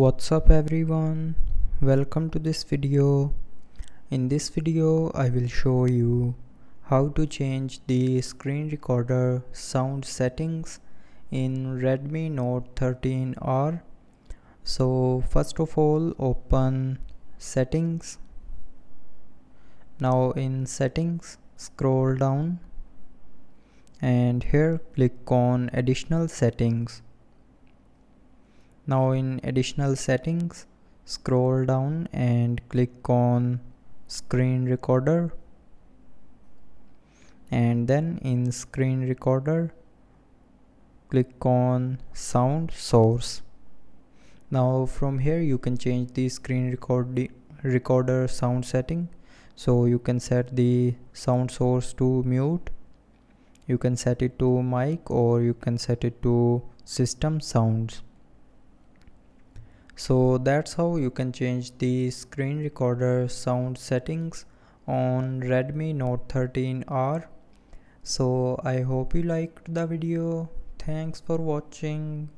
What's up everyone, welcome to this video. In this video I will show you how to change the screen recorder sound settings in Redmi Note 13R. So first of all, open settings. Now in settings, scroll down and here click on additional settings. Now in additional settings, scroll down and click on screen recorder, and then in screen recorder click on sound source. Now from here you can change the screen recorder sound setting. So you can set the sound source to mute, you can set it to mic, or you can set it to system sounds. So that's how you can change the screen recorder sound settings on Redmi Note 13R. So I hope you liked the video. Thanks for watching.